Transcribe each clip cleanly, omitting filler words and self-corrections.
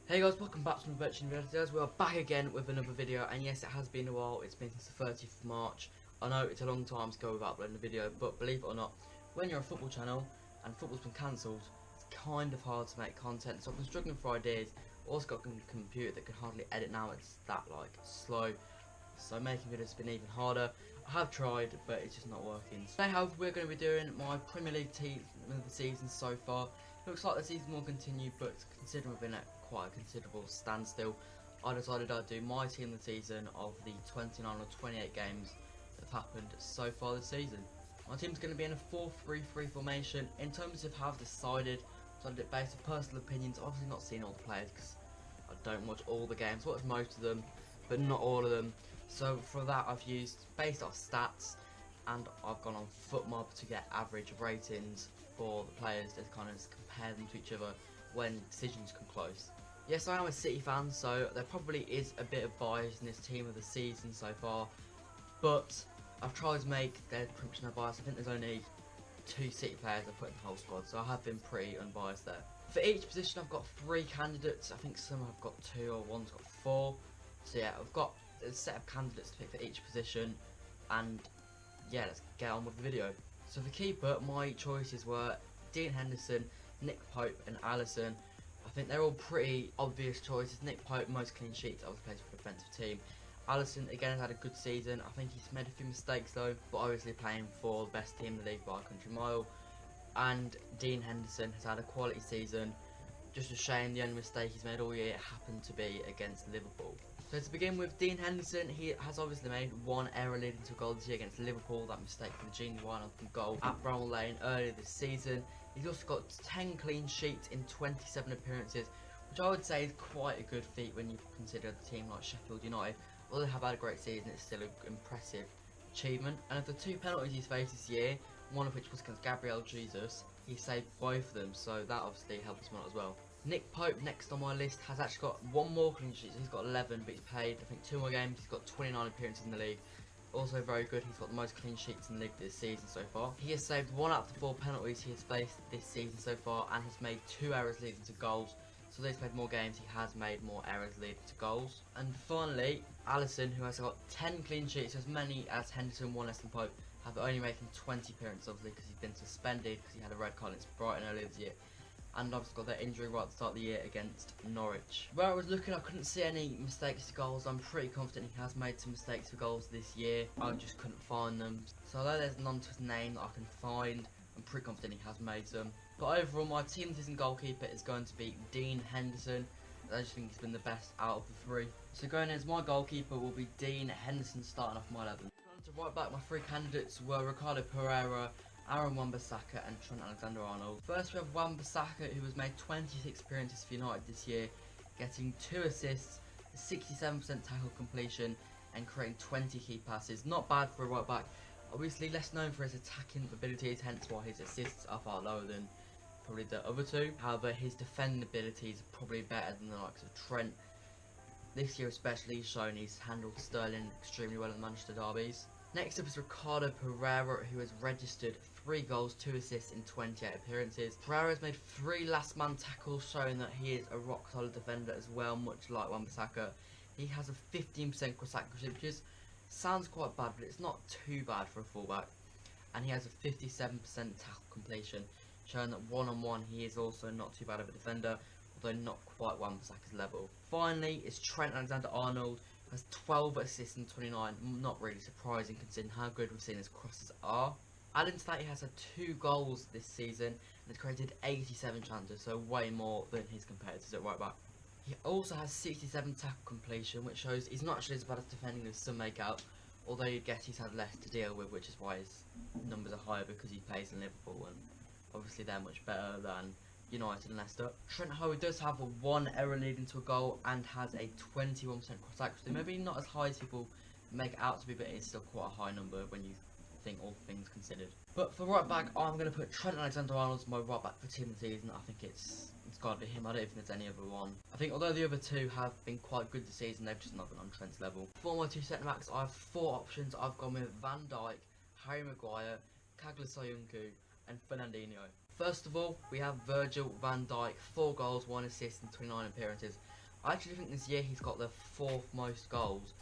Hey guys, welcome back to my Virtual Videos. We are back again with another video, and yes, it has been a while. It's been since the 30th of March. I know it's a long time to go without uploading a video, but believe it or not, when you're a football channel and football's been cancelled, it's kind of hard to make content. So I've been struggling for ideas. Also got a computer that can hardly edit now. It's that slow. So making videos has been even harder. I have tried, but it's just not working. Today, however, we're going to be doing my Premier League team of the season so far. Looks like the season will continue, but considering we've been at quite a considerable standstill, I decided I'd do my team of the season of the 29 or 28 games that have happened so far this season. My team's going to be in a 4-3-3 formation. In terms of how I've decided it based on personal opinions. Obviously not seen all the players because I don't watch all the games. Watch most of them, but not all of them. So for that, I've used based off stats, and I've gone on FootMob to get average ratings for the players to kind of compare them to each other when decisions come close. Yes, I am a City fan, so there probably is a bit of bias in this team of the season so far, but I've tried to make there pretty much no bias. I think there's only 2 City players I've put in the whole squad, so I have been pretty unbiased there. For each position, I've got 3 candidates. I think some have got 2 or one's got 4. So yeah, I've got a set of candidates to pick for each position, and yeah, let's get on with the video. So for keeper, my choices were Dean Henderson, Nick Pope and Alisson. I think they're all pretty obvious choices. Nick Pope, most clean sheets, obviously plays for the defensive team. Alisson, again, has had a good season. I think he's made a few mistakes though, but obviously playing for the best team in the league by a country mile. And Dean Henderson has had a quality season. Just a shame the only mistake he's made all year happened to be against Liverpool. So to begin with, Dean Henderson, he has obviously made 1 error leading to a goal this year against Liverpool. That mistake from the Genie Wijnaldum goal at Bramall Lane earlier this season. He's also got 10 clean sheets in 27 appearances, which I would say is quite a good feat when you consider a team like Sheffield United. Although they have had a great season, it's still an impressive achievement. And of the 2 penalties he's faced this year, one of which was against Gabriel Jesus, he saved both of them, so that obviously helps him out as well. Nick Pope, next on my list, has actually got 1 more clean sheet. He's got 11, but he's played, I think, 2 more games. He's got 29 appearances in the league. Also very good. He's got the most clean sheets in the league this season so far. He has saved 1 out of the 4 penalties he has faced this season so far, and has made 2 errors leading to goals. So though he's played more games, he has made more errors leading to goals. And finally, Alisson, who has got 10 clean sheets, as many as Henderson, 1 less than Pope, have only making 20 appearances, obviously, because he's been suspended because he had a red card against Brighton earlier this year. And I've got that injury right at the start of the year against Norwich. Where I was looking, I couldn't see any mistakes to goals. I'm pretty confident he has made some mistakes for goals this year. I just couldn't find them. So although there's none to his name that I can find, I'm pretty confident he has made some. But overall, my team season goalkeeper is going to be Dean Henderson. I just think he's been the best out of the 3. So going as my goalkeeper will be Dean Henderson, starting off my 11. To right back, my 3 candidates were Ricardo Pereira, Aaron Wan-Bissaka and Trent Alexander-Arnold. First we have Wan-Bissaka, who has made 26 appearances for United this year, getting 2 assists, 67% tackle completion and creating 20 key passes. Not bad for a right back. Obviously less known for his attacking abilities, hence why his assists are far lower than probably the other 2. However, his defending abilities are probably better than the likes of Trent. This year especially, he's shown he's handled Sterling extremely well in the Manchester derbies. Next up is Ricardo Pereira, who has registered 3 goals, 2 assists in 28 appearances. Pereira has made 3 last man tackles, showing that he is a rock solid defender as well, much like Wan-Bissaka. He has a 15% cross accuracy, which sounds quite bad, but it's not too bad for a fullback. And he has a 57% tackle completion, showing that one-on-one he is also not too bad of a defender, although not quite Wan-Bissaka's level. Finally is Trent Alexander-Arnold, has 12 assists in 29, not really surprising considering how good we've seen his crosses are. Adding to that, he has had 2 goals this season and has created 87 chances, so way more than his competitors at right back. He also has 67 tackle completion, which shows he's not actually as bad at defending as some make out, although you guess he's had less to deal with, which is why his numbers are higher because he plays in Liverpool and obviously they're much better than United and Leicester. Trent, however, does have a 1 error leading to a goal and has a 21% cross accuracy. Maybe not as high as people make it out to be, but it's still quite a high number when you think all things considered. But for right back, I'm going to put Trent Alexander-Arnold as my right back for team of the season. I think it's got to be him. I don't think there's any other one. I think although the other 2 have been quite good this season, they've just not been on Trent's level. For my 2 centre backs, I have 4 options. I've gone with Van Dijk, Harry Maguire, Kagla Soyuncu and Fernandinho. First of all, we have Virgil van Dijk, 4 goals, 1 assist in 29 appearances. I actually think this year he's got the 4th most goals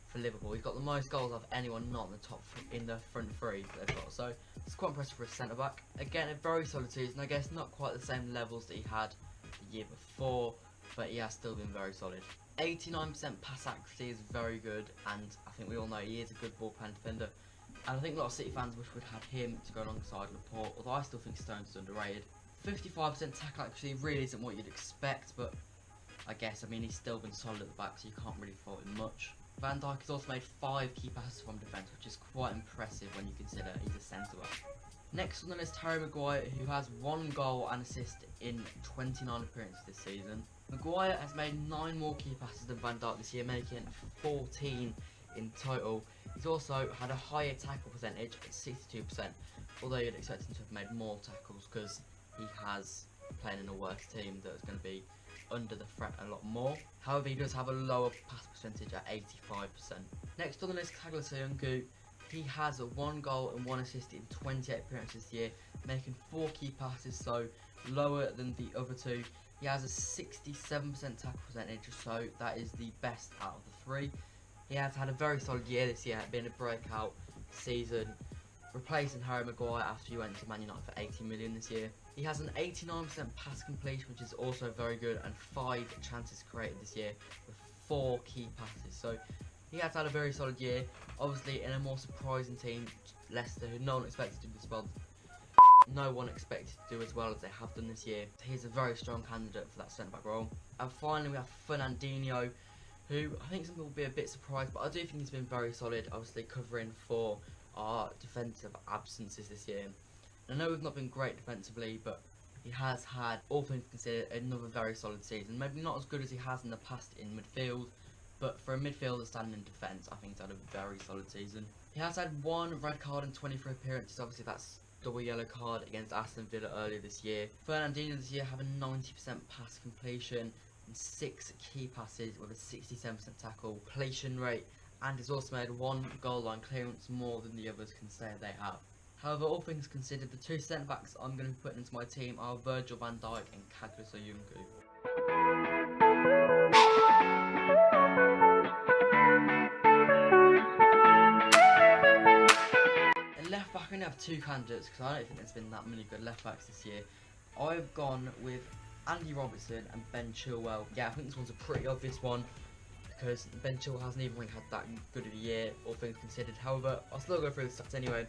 for Liverpool. He's got the most goals of anyone not in the top in the front three that they've got. So it's quite impressive for a centre back. Again, a very solid season. I guess not quite the same levels that he had the year before, but he has still been very solid. 89% pass accuracy is very good, and I think we all know he is a good ball playing defender. And I think a lot of City fans wish we'd had him to go alongside Laporte, although I still think Stones is underrated. 55% tackle accuracy really isn't what you'd expect, but I guess, he's still been solid at the back, so you can't really fault him much. Van Dijk has also made 5 key passes from defence, which is quite impressive when you consider he's a centre back. Next on the list, Harry Maguire, who has 1 goal and assist in 29 appearances this season. Maguire has made 9 more key passes than Van Dijk this year, making 14 in total. He's also had a higher tackle percentage at 62%, although you'd expect him to have made more tackles because he has playing in a worse team that is going to be under the threat a lot more. However, he does have a lower pass percentage at 85%. Next on the list, Tagliafico. He has a 1 goal and 1 assist in 28 appearances this year, making 4 key passes, so lower than the other 2. He has a 67% tackle percentage, so that is the best out of the 3. He has had a very solid year this year, being a breakout season, replacing Harry Maguire after he went to Man United for 80 million this year. He has an 89% pass completion, which is also very good, and 5 chances created this year with 4 key passes. So he has had a very solid year. Obviously, in a more surprising team, Leicester, who no one expected to do as well. No one expected to do as well as they have done this year. He's a very strong candidate for that centre back role. And finally, we have Fernandinho, who I think some people will be a bit surprised, but I do think he's been very solid, obviously covering for our defensive absences this year. And I know we've not been great defensively, but he has had, all things considered, another very solid season. Maybe not as good as he has in the past in midfield, but for a midfielder standing in defence, I think he's had a very solid season. He has had 1 red card in 23 appearances, obviously that's double yellow card against Aston Villa earlier this year. Fernandinho this year having 90% pass completion and 6 key passes with a 67% tackle completion rate, and has also made 1 goal line clearance more than the others can say they have. However, all things considered, the 2 centre backs I'm going to be putting into my team are Virgil van Dijk and Tagliafico. At left back, I only have 2 candidates because I don't think there's been that many good left backs this year. I've gone with Andy Robertson and Ben Chilwell. Yeah, I think this one's a pretty obvious one because Ben Chilwell hasn't even really had that good of a year, all things considered. However, I'll still go through the stats anyway.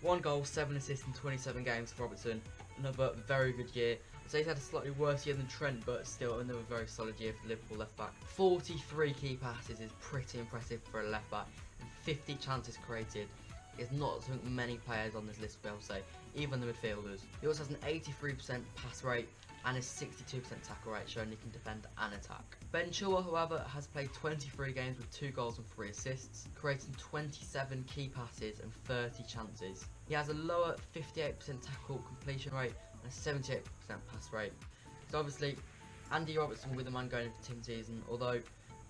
1 goal, 7 assists in 27 games for Robertson. Another very good year. I'd say he's had a slightly worse year than Trent, but still another very solid year for Liverpool left back. 43 key passes is pretty impressive for a left back, and 50 chances created is not something many players on this list will be able to say, even the midfielders. He also has an 83% pass rate and a 62% tackle rate, showing he can defend and attack. Ben Chilwell, however, has played 23 games with 2 goals and 3 assists, creating 27 key passes and 30 chances. He has a lower 58% tackle completion rate and a 78% pass rate. So obviously, Andy Robertson with the man going into team season, although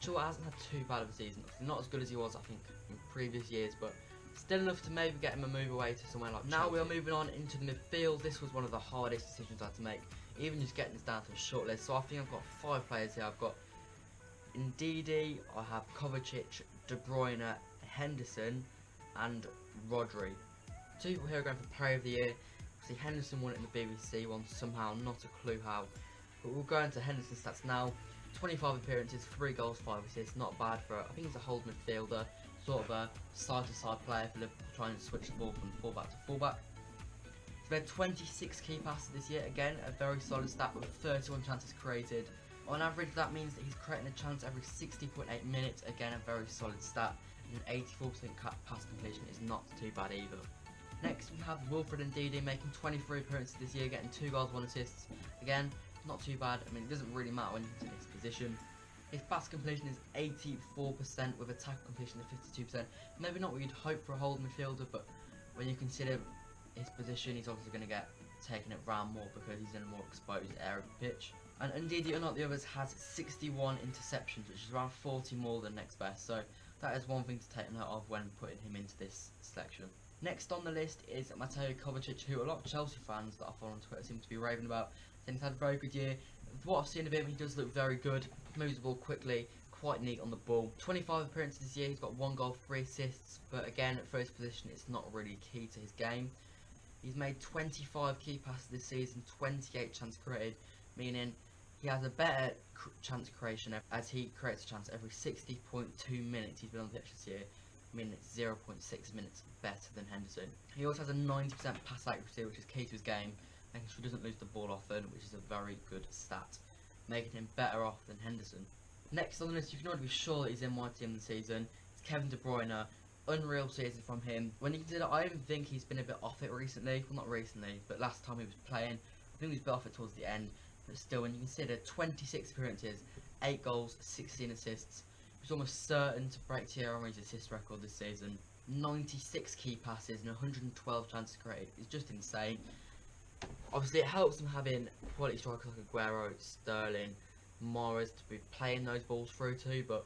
Chilwell hasn't had too bad of a season. Not as good as he was, I think, in previous years, but still enough to maybe get him a move away to somewhere like Chelsea. Now we are moving on into the midfield. This was one of the hardest decisions I had to make, even just getting this down to a short list. So I think I've got 5 players here. I've got Ndidi, I have Kovacic, De Bruyne, Henderson, and Rodri. 2 people here are going for Player of the Year. See, Henderson won it in the BBC one somehow, not a clue how. But we'll go into Henderson's stats now. 25 appearances, 3 goals, 5 assists, not bad for, I think he's a hold midfielder, sort of a side-to-side player for Liverpool, trying to switch the ball from fullback to fullback. He's made 26 key passes this year, again a very solid stat with 31 chances created. On average that means that he's creating a chance every 60.8 minutes, again a very solid stat, and an 84% pass completion is not too bad either. Next we have Wilfred Ndidi making 23 appearances this year, getting 2 goals, 1 assist. Again, not too bad. I mean, it doesn't really matter when you consider his position. His pass completion is 84% with a tackle completion of 52%. Maybe not what you'd hope for a hold midfielder, but when you consider his position, he's obviously going to get taken it round more because he's in a more exposed area of the pitch. And Ndidi, unlike the others, has 61 interceptions, which is around 40 more than next best. So that is one thing to take note of when putting him into this selection. Next on the list is Mateo Kovacic, who a lot of Chelsea fans that I follow on Twitter seem to be raving about. I think he's had a very good year. What I've seen of him, he does look very good, moves the ball quickly, quite neat on the ball. 25 appearances this year, he's got 1 goal, 3 assists, but again, for his position, it's not really key to his game. He's made 25 key passes this season, 28 chance created, meaning he has a better chance creation as he creates a chance every 60.2 minutes he's been on the pitch this year, meaning it's 0.6 minutes better than Henderson. He also has a 90% pass accuracy, which is key to his game, making sure he doesn't lose the ball often, which is a very good stat, making him better off than Henderson. Next on the list, you can already be sure that he's in my team this season, it's Kevin De Bruyne. Unreal season from him. When you consider, I even think he's been a bit off it recently. Well, not recently, but last time he was playing, I think he was a bit off it towards the end. But still, when you consider 26 appearances, 8 goals, 16 assists, he's almost certain to break Thierry Henry's assist record this season. 96 key passes and 112 chances created. It's just insane. Obviously, it helps them having quality strikers like Aguero, Sterling, Mahrez to be playing those balls through to, but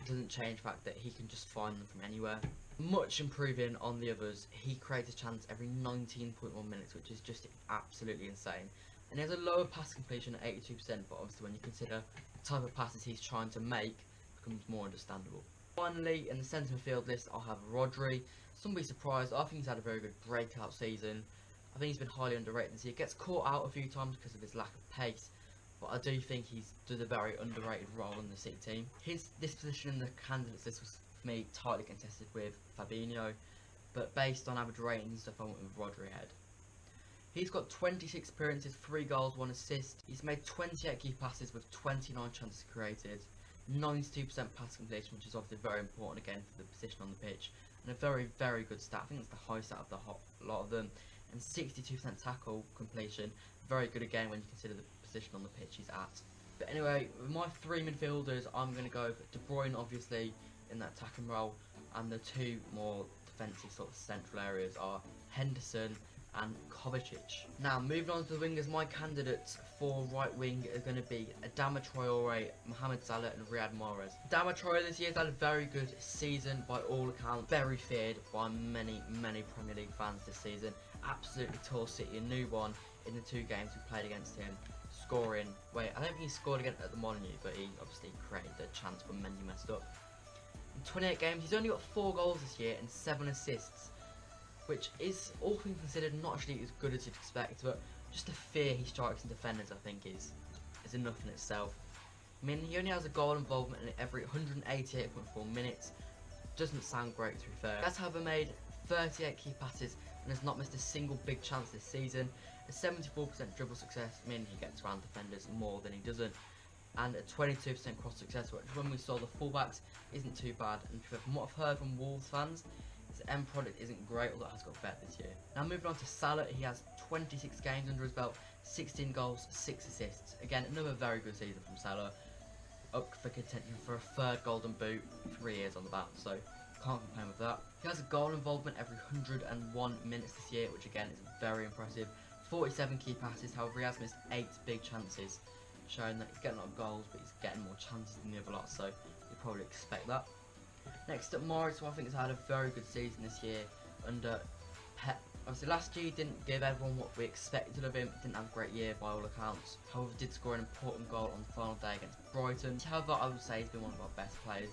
it doesn't change the fact that he can just find them from anywhere. Much improving on the others, he creates a chance every 19.1 minutes, which is just absolutely insane. And he has a lower pass completion at 82%, but obviously when you consider the type of passes he's trying to make, it becomes more understandable. Finally, in the centre midfield list, I'll have Rodri. Some will be surprised, I think he's had a very good breakout season. I think he's been highly underrated this year. He gets caught out a few times because of his lack of pace, but I do think he's done a very underrated role in the City team. This position in the candidates list was, for me, tightly contested with Fabinho, but based on average ratings and stuff, I went with Rodri ahead. He's got 26 appearances, 3 goals, 1 assist. He's made 28 key passes with 29 chances created, 92% pass completion, which is obviously very important again for the position on the pitch, and a very, very good stat. I think it's the highest out of the lot of them, and 62% tackle completion. Very good again when you consider the position on the pitch he's at. But anyway, with my 3 midfielders, I'm going to go for De Bruyne, obviously, in that attacking role, and the 2 more defensive sort of central areas are Henderson and Kovacic. Now, moving on to the wingers, my candidates for right wing are going to be Adama Traore, Mohamed Salah and Riyad Mahrez. Adama Traore this year has had a very good season by all accounts, very feared by many Premier League fans this season. Absolutely tore City a new one in the 2 games we played against him, scoring, I don't think he scored again at the Molineux, but he obviously created the chance when Mendy messed up. In 28 games, he's only got 4 goals this year and 7 assists, which is, all things considered, not actually as good as you'd expect, but just the fear he strikes in defenders, I think, is enough in itself. I mean, he only has a goal involvement in every 188.4 minutes. Doesn't sound great, to be fair. He has, however, made 38 key passes and has not missed a single big chance this season. A 74% dribble success, meaning he gets around defenders more than he doesn't, and a 22% cross success, which when we saw the fullbacks isn't too bad. And from what I've heard from Wolves fans, his end product isn't great, although it has got better this year. Now moving on to Salah, he has 26 games under his belt, 16 goals, 6 assists. Again, another very good season from Salah, up for contention for a 3rd Golden Boot, 3 years on the bat, so can't complain with that. He has a goal involvement every 101 minutes this year, which again is very impressive. 47 key passes, however he has missed 8 big chances, showing that he's getting a lot of goals, but he's getting more chances than the other lot, so you'd probably expect that. Next up, Mahrez, who I think has had a very good season this year under Pep. Obviously last year he didn't give everyone what we expected of him, didn't have a great year by all accounts, however did score an important goal on the final day against Brighton. However, I would say he's been one of our best players.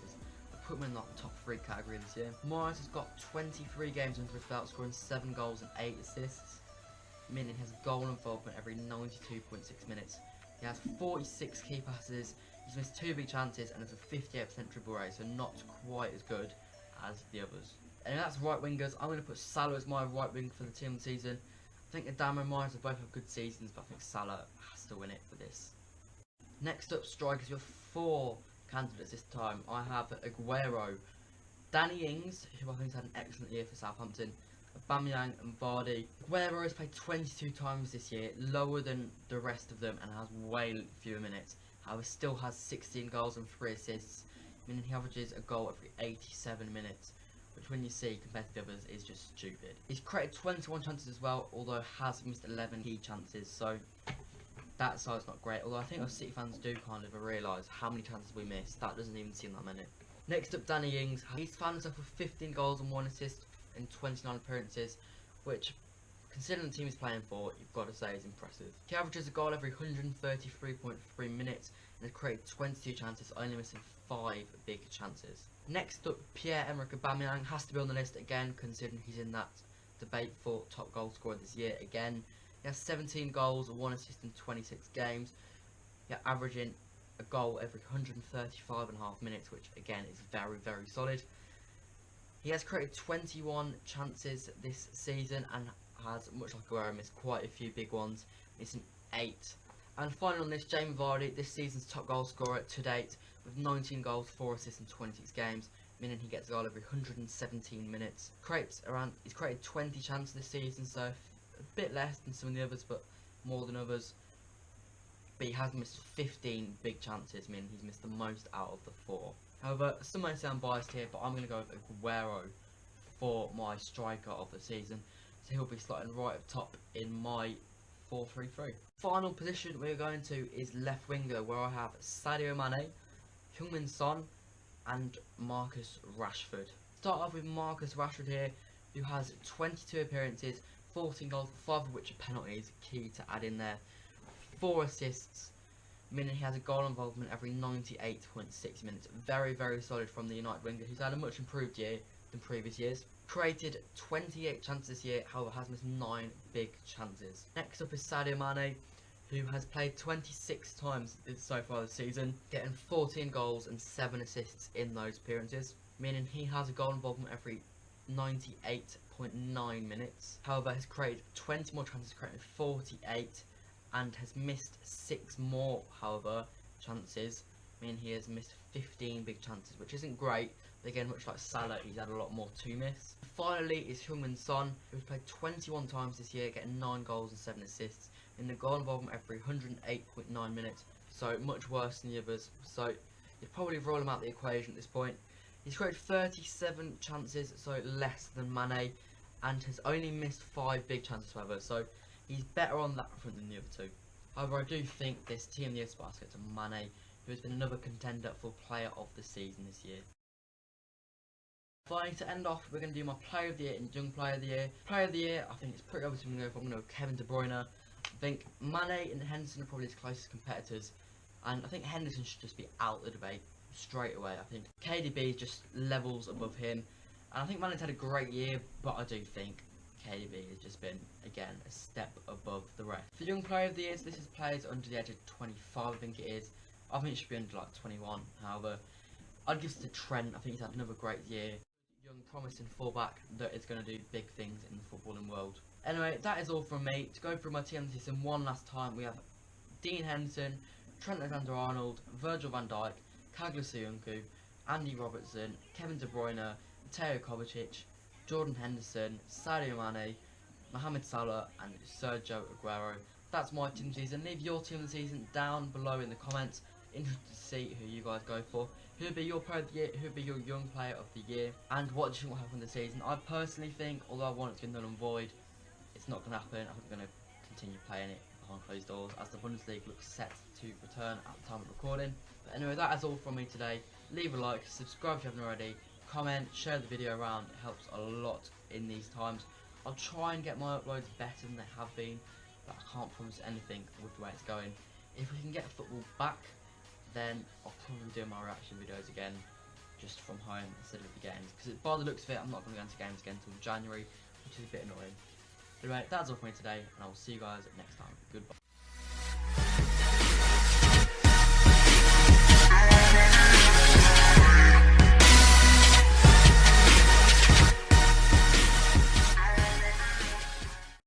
I put him in the top 3 category this year. Mahrez has got 23 games under his belt, scoring 7 goals and 8 assists, meaning he has a goal involvement every 92.6 minutes. He has 46 key passes, he's missed 2 big chances, and has a 58% dribble rate, so not quite as good as the others. And that's right wingers. I'm going to put Salah as my right wing for the team this season. I think Adama and Mahrez have both had good seasons, but I think Salah has to win it for this. Next up, strikers. We have 4 candidates this time. I have Aguero, Danny Ings, who I think has had an excellent year for Southampton, Aubameyang and Vardy. Aguero has played 22 times this year, lower than the rest of them, and has way fewer minutes. However, still has 16 goals and 3 assists, meaning he averages a goal every 87 minutes, which when you see compared to the others is just stupid. He's created 21 chances as well, although has missed 11 key chances, so that side's not great. Although I think us City fans do kind of realise how many chances we miss. That doesn't even seem that many. Next up, Danny Ings. He's found himself with 15 goals and 1 assist, in 29 appearances, which, considering the team he's playing for, you've got to say is impressive. He averages a goal every 133.3 minutes and has created 22 chances, only missing 5 big chances. Next up, Pierre-Emerick Aubameyang has to be on the list again, considering he's in that debate for top goal scorer this year again. He has 17 goals and 1 assist in 26 games. He's averaging a goal every 135.5 minutes, which again is very, very solid. He has created 21 chances this season and has, much like Aguero, missed quite a few big ones, missing 8. And finally on this, Jamie Vardy, this season's top goal scorer to date, with 19 goals, 4 assists in 26 games, meaning he gets a goal every 117 minutes. He's created 20 chances this season, so a bit less than some of the others, but more than others. But he has missed 15 big chances, meaning he's missed the most out of the 4. However, some may say I'm biased here, but I'm going to go with Aguero for my striker of the season. So he'll be slotting right up top in my 4-3-3. Final position we're going to is left winger, where I have Sadio Mane, Heung-min Son and Marcus Rashford. Start off with Marcus Rashford here, who has 22 appearances, 14 goals, 5 of which are penalties, key to add in there, 4 assists, meaning he has a goal involvement every 98.6 minutes. Very, very solid from the United winger, who's had a much improved year than previous years. Created 28 chances this year, however has missed 9 big chances. Next up is Sadio Mane, who has played 26 times so far this season, getting 14 goals and 7 assists in those appearances, meaning he has a goal involvement every 98.9 minutes. However, has created 20 more chances, creating 48, and has missed 6 more, however, chances, meaning he has missed 15 big chances, which isn't great. But again, much like Salah, he's had a lot more to miss. Finally is Heung-min Son, who's played 21 times this year, getting 9 goals and 7 assists, in the goal involvement every 108.9 minutes, so much worse than the others. So you'd probably roll him out of the equation at this point. He's created 37 chances, so less than Mane, and has only missed 5 big chances, however, so he's better on that front than the other 2. However, I do think this Team of the Year spot goes to Mane, who has been another contender for Player of the Season this year. Finally, to end off, we're going to do my Player of the Year and Young Player of the Year. Player of the Year, I think it's pretty obvious I'm going to go with Kevin De Bruyne. I think Mane and Henderson are probably his closest competitors, and I think Henderson should just be out of the debate straight away. I think KDB is just levels above him, and I think Mane's had a great year, but I do think KDB has just been, again, a step above the rest. For Young Player of the Year, this is players under the age of 25, I think it is. I think it should be under like 21, however, I'd give it to Trent. I think he's had another great year. Young, promising fullback that is going to do big things in the footballing world. Anyway, that is all from me. To go through my team this season one last time, we have Dean Henderson, Trent Alexander-Arnold, Virgil van Dijk, Kagler Soyuncu, Andy Robertson, Kevin De Bruyne, Mateo Kovacic, Jordan Henderson, Sadio Mane, Mohamed Salah and Sergio Aguero. That's my team season. Leave your team of the season down below in the comments. Interested to see who you guys go for. Who would be your player of the year? Who would be your young player of the year? And what do you think will happen this season? I personally think, although I want it to be null and void, it's not going to happen. I'm going to continue playing it behind closed doors as the Bundesliga looks set to return at the time of recording. But anyway, that is all from me today. Leave a like, subscribe if you haven't already, comment, share the video around. It helps a lot in these times. I'll try and get my uploads better than they have been, but I can't promise anything with the way it's going. If we can get football back, then I'll probably do my reaction videos again, just from home instead of the games. Because by the looks of it, I'm not going to go into games again until January, which is a bit annoying. Anyway, that's all for me today, and I will see you guys next time. Goodbye.